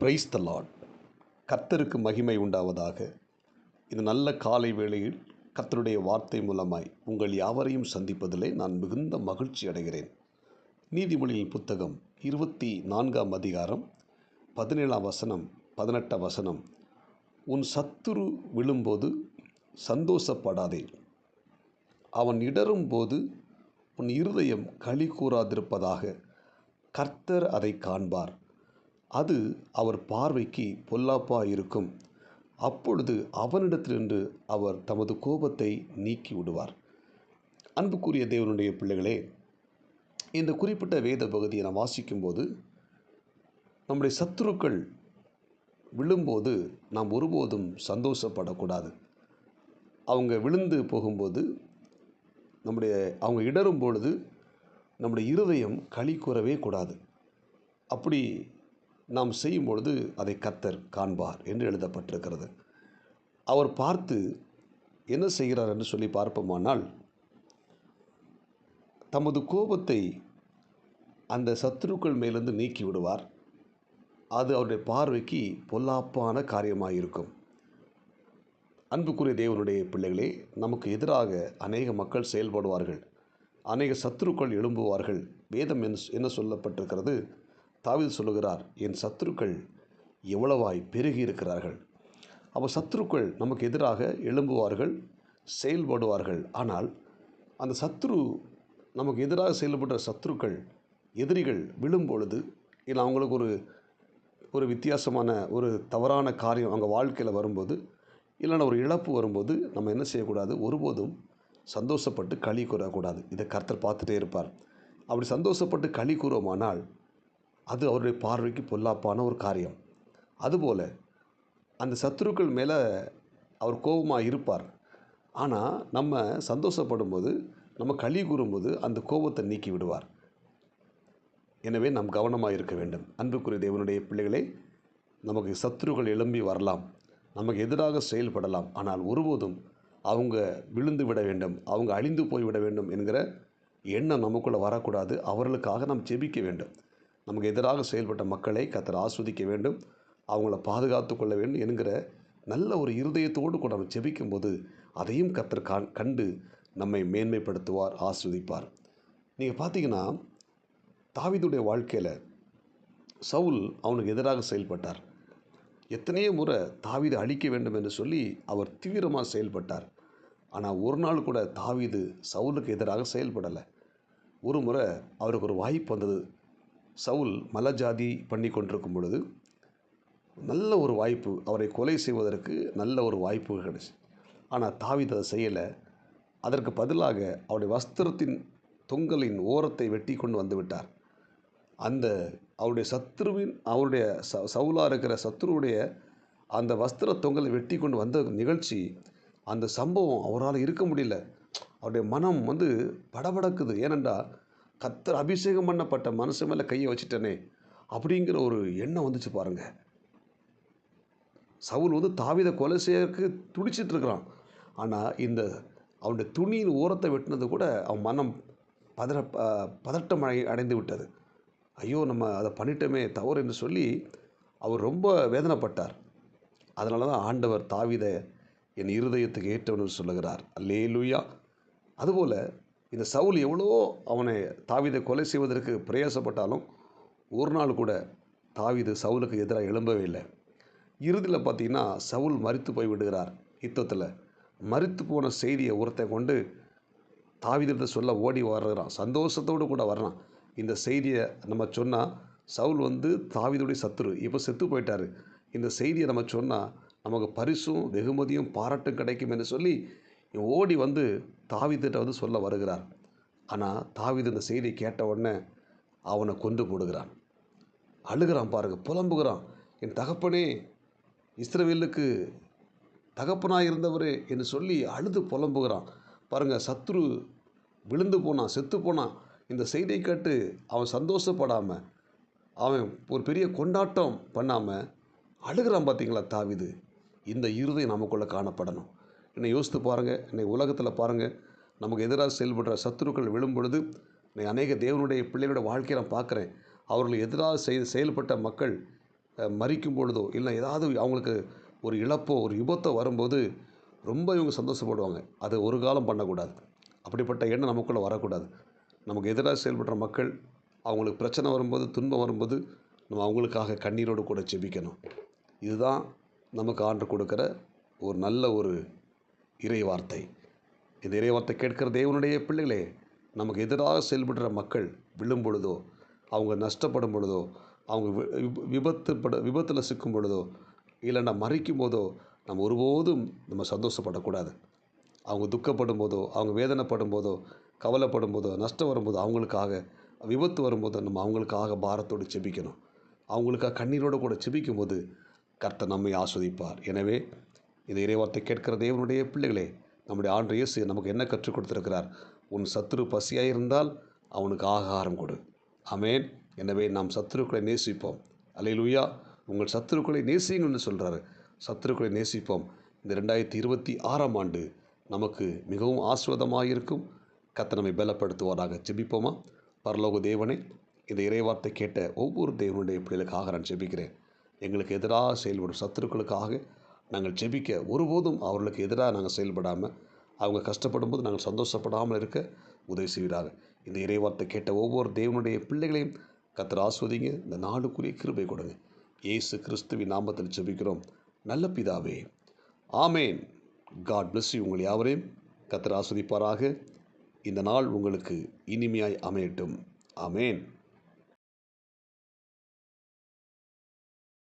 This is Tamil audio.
Praise the Lord. கர்த்தருக்கு மகிமை உண்டாவதாக. இந்த நல்ல காலை வேளையில் கர்த்தருடைய வார்த்தை மூலமாய் உங்கள் யாவரையும் சந்திப்பதிலே நான் மிகுந்த மகிழ்ச்சி அடைகிறேன். நீதிமொழியின் புத்தகம் 24ஆம் அதிகாரம் 17ஆம் வசனம் 18ஆம் வசனம். உன் சத்துரு விழும்போது சந்தோஷப்படாதே, அவன் இடரும்போது உன் இருதயம் களி கூறாதிருப்பதாக. கர்த்தர் அதை காண்பார், அது அவர் பார்வைக்கு பொல்லாப்பாக இருக்கும். அப்பொழுது அவனிடத்திலிருந்து அவர் தமது கோபத்தை நீக்கி விடுவார். அன்புக்குரிய தேவனுடைய பிள்ளைகளே, இந்த குறிப்பிட்ட வேத பகுதியை நாம் வாசிக்கும்போது, நம்முடைய சத்துருக்கள் விழும்போது நாம் ஒருபோதும் சந்தோஷப்படக்கூடாது. அவங்க விழுந்து போகும்போது, அவங்க இடரும் பொழுது நம்முடைய இருதயம் களி கூறவே கூடாது. அப்படி நாம் செய்யும் பொழுது அதை கர்த்தர் காண்பார் என்று எழுதப்பட்டிருக்கிறது. அவர் பார்த்து என்ன செய்கிறார் என்று சொல்லி பார்ப்போமானால், தமது கோபத்தை அந்த சத்துருக்கள் மேலிருந்து நீக்கி விடுவார். அது அவருடைய பார்வைக்கு பொல்லாப்பான காரியமாக இருக்கும். அன்புக்குரிய தேவனுடைய பிள்ளைகளே, நமக்கு எதிராக அநேக மக்கள் செயல்படுவார்கள், அநேக சத்துருக்கள் எழும்புவார்கள். வேதம் என்ன சொல்லப்பட்டிருக்கிறது? தாவீது சொல்லுகிறார், என் சத்துருக்கள் எவ்வளவாய் பெருகி இருக்கிறார்கள். அப்போ சத்துருக்கள் நமக்கு எதிராக எழும்புவார்கள், செயல்படுவார்கள். ஆனால் அந்த நமக்கு எதிராக செயல்படுற சத்துருக்கள், எதிரிகள் விழும்பொழுது, இல்லை அவங்களுக்கு ஒரு வித்தியாசமான ஒரு தவறான காரியம் அவங்க வாழ்க்கையில் வரும்போது, இல்லைன்னா ஒரு இழப்பு வரும்போது நம்ம என்ன செய்யக்கூடாது? ஒருபோதும் சந்தோஷப்பட்டு களி கூறக்கூடாது. இதை கர்த்தர் பார்த்துட்டே இருப்பார். அப்படி சந்தோஷப்பட்டு களி கூறுவோமானால் அது அவருடைய பார்வைக்கு பொல்லாப்பான ஒரு காரியம். அதுபோல் அந்த சத்துருக்கள் மேலே அவர் கோபமாக இருப்பார். ஆனால் நம்ம சந்தோஷப்படும்போது, நம்ம களி கூறும்போது அந்த கோபத்தை நீக்கி விடுவார். எனவே நாம் கவனமாக இருக்க வேண்டும். அன்புக்குரிய தேவனுடைய பிள்ளைகளே, நமக்கு சத்துருக்கள் எழும்பி வரலாம், நமக்கு எதிராக செயல்படலாம். ஆனால் ஒருபோதும் அவங்க விழுந்து விட வேண்டும், அவங்க அழிந்து போய்விட வேண்டும் என்கிற எண்ணம் நமக்குள்ளே வரக்கூடாது. அவர்களுக்காக நாம் ஜெபிக்க வேண்டும். நமக்கு எதிராக செயல்பட்ட மக்களை கர்த்தர் ஆஸ்வதிக்க வேண்டும், அவங்கள பாதுகாத்து கொள்ள வேண்டும் என்கிற நல்ல ஒரு இருதயத்தோடு கூட நம்ம ஜெபிக்கும்போது அதையும் கர்த்தர் கண்டு நம்மை மேன்மைப்படுத்துவார், ஆஸ்வதிப்பார். நீங்கள் பார்த்தீங்கன்னா, தாவீதுடைய வாழ்க்கையில் சவுல் அவனுக்கு எதிராக செயல்பட்டார். எத்தனையோ முறை தாவீதை அழிக்க வேண்டும் என்று சொல்லி அவர் தீவிரமாக செயல்பட்டார். ஆனால் ஒரு நாள் கூட தாவீது சவுலுக்கு எதிராக செயல்படலை. ஒரு முறை அவருக்கு ஒரு வாய்ப்பு வந்தது. சவுல் மலஜாதி பண்ணி கொண்டிருக்கும் பொழுது நல்ல ஒரு வாய்ப்பு, அவரை கொலை செய்வதற்கு நல்ல ஒரு வாய்ப்பு கிடைச்சு. ஆனால் தாவீது அதை செய்யலை. அதற்கு பதிலாக அவருடைய வஸ்திரத்தின் தொங்கலின் ஓரத்தை வெட்டி கொண்டு வந்து விட்டார். அவருடைய சவுலாக இருக்கிற சத்துருவுடைய அந்த வஸ்திர தொங்கலை வெட்டி கொண்டு வந்த நிகழ்ச்சி, அந்த சம்பவம் அவரால் இருக்க முடியல. அவருடைய மனம் படபடக்குது. ஏனென்றால், கர்த்தர் அபிஷேகம் பண்ணப்பட்ட மனுஷன் மேலே கையை வச்சுட்டனே அப்படிங்கிற ஒரு எண்ணம் வந்துச்சு பாருங்கள். சவுல் தாவீதை கொலை செய்யறதுக்கு துடிச்சிட்டு இருக்கிறான். ஆனால் அவனுடைய துணியின் ஓரத்தை வெட்டினது கூட அவன் மனம் பதட்டம் அடைந்து விட்டது. ஐயோ, நம்ம அதை பண்ணிட்டோமே, தவறு என்று சொல்லி அவர் ரொம்ப வேதனைப்பட்டார். அதனால தான் ஆண்டவர் தாவீதை என் இருதயத்துக்கு ஏற்றவன் சொல்லுகிறார். அல்லேலூயா. அதுபோல் இந்த சவுல் எவ்வளோ தாவீதை கொலை செய்வதற்கு பிரயாசப்பட்டாலும் ஒரு நாள் கூட தாவீது சவுலுக்கு எதிராக எழும்பவே இல்லை. இறுதியில் பார்த்திங்கன்னா, சவுல் மரித்து போய் விடுகிறார். யுத்தத்தில் மரித்து போன செய்தியை ஒருத்தன் கொண்டு தாவீதிட்ட சொல்ல ஓடி வர்றான், சந்தோஷத்தோடு கூட வர்றான். இந்த செய்தியை நம்ம சொன்னால், சவுல் தாவீதுடைய சத்துரு, இப்போ செத்து போயிட்டார், இந்த செய்தியை நம்ம சொன்னால் நமக்கு பரிசும் வெகுமதியும் பாராட்டும் கிடைக்கும் என்று சொல்லி ஓடி தாவீதிட்ட சொல்ல வருகிறார். ஆனால் தாவீது இந்த செய்தியை கேட்ட உடனே அவனை கொன்று போடுகிறான். அழுகிறான் பாருங்கள், புலம்புகிறான். என் தகப்பனே, இஸ்ரவேலுக்கு தகப்பனாக இருந்தவரே என்று சொல்லி அழுது புலம்புகிறான் பாருங்கள். சத்துரு விழுந்து போனான், செத்து போனான். இந்த செய்தியை கேட்டு அவன் சந்தோஷப்படாமல், அவன் ஒரு பெரிய கொண்டாட்டம் பண்ணாமல் அழுகிறான். பார்த்தீங்களா தாவீது? இந்த இருதயம் நமக்குள்ளே காணப்படணும். என்னை யோசித்து பாருங்கள். இன்னைக்கு உலகத்தில் பாருங்கள், நமக்கு எதிராக செயல்படுற சத்துருக்கள் விழும் பொழுது அநேக தேவனுடைய பிள்ளைகளுடைய வாழ்க்கையை நான் பார்க்குறேன். அவர்கள் எதிராக செயல்பட்ட மக்கள் மரிக்கும் பொழுதோ இல்லை ஏதாவது அவங்களுக்கு ஒரு இழப்போ ஒரு விபத்தோ வரும்போது ரொம்ப இவங்க சந்தோஷப்படுவாங்க. அது ஒரு காலம் பண்ணக்கூடாது. அப்படிப்பட்ட எண்ணம் நமக்குள்ளே வரக்கூடாது. நமக்கு எதிராக செயல்படுற மக்கள் அவங்களுக்கு பிரச்சனை வரும்போது, துன்பம் வரும்போது நம்ம அவங்களுக்காக கண்ணீரோடு கூட ஜெபிக்கணும். இதுதான் நமக்கு ஆண்டவர் கொடுக்கிற ஒரு நல்ல ஒரு இறை வார்த்தை. இந்த இறை வார்த்தை கேட்கிற தேவனுடைய பிள்ளைகளே, நமக்கு எதிராக செயல்படுற மக்கள் விழும் பொழுதோ, அவங்க நஷ்டப்படும் பொழுதோ, அவங்க விபத்தில் சிக்கும் பொழுதோ, இல்லைன்னா மரிக்கும் போதோ நம்ம ஒருபோதும் நம்ம சந்தோஷப்படக்கூடாது. அவங்க துக்கப்படும் போதோ, அவங்க வேதனைப்படும் போதோ, கவலைப்படும் போதோ, நஷ்டம் வரும்போதோ, அவங்களுக்காக விபத்து வரும்போது நம்ம அவங்களுக்காக பாரத்தோடு ஜெபிக்கணும். அவங்களுக்காக கண்ணீரோடு கூட ஜெபிக்கும்போது கர்த்தர் நம்மை ஆஸ்வதிப்பார். எனவே இந்த இறைவார்த்தை கேட்கிற தேவனுடைய பிள்ளைகளே, நம்முடைய ஆண்டவர் இயேசு நமக்கு என்ன கற்றுக் கொடுத்திருக்கிறார்? உன் சத்துரு பசியாக இருந்தால் அவனுக்கு ஆகாரம் கொடு. ஆமென். எனவே நாம் சத்துருக்களை நேசிப்போம். அல்லேலூயா. உங்கள் சத்துருக்களை நேசியுங்கள் என்று சொல்கிறாரு. சத்துருக்களை நேசிப்போம். இந்த 2026ஆம் ஆண்டு நமக்கு மிகவும் ஆசீர்வாதமாக இருக்கும். கர்த்தர் நம்மை பலப்படுத்துவாராக. ஜெபிப்போமா? பரலோக தேவனே, இந்த இறைவார்த்தை கேட்ட ஒவ்வொரு தேவனுடைய பிள்ளைகளுக்காக நான் ஜெபிக்கிறேன். எங்களுக்கு எதிராக செயல்படும் சத்துருக்களுக்காக நாங்கள் ஜெபிக்க ஒருபோதும் அவர்களுக்கு எதிராக நாங்கள் செயல்படாமல், அவங்க கஷ்டப்படும் போது நாங்கள் சந்தோஷப்படாமல் இருக்க உதவி செய்வீராக. இந்த இறைவார்த்தை கேட்ட ஒவ்வொரு தேவனுடைய பிள்ளைகளையும் கர்த்தர் ஆஸ்வதிங்க. இந்த நாளுக்குரிய கிருபை கொடுங்க. இயேசு கிறிஸ்துவின் நாமத்தில் ஜெபிக்கிறோம் நல்ல பிதாவே. ஆமேன். God bless you. உங்கள் யாவரையும் கர்த்தர் ஆஸ்வதிப்பாராக. இந்த நாள் உங்களுக்கு இனிமையாய் அமையட்டும். ஆமேன்.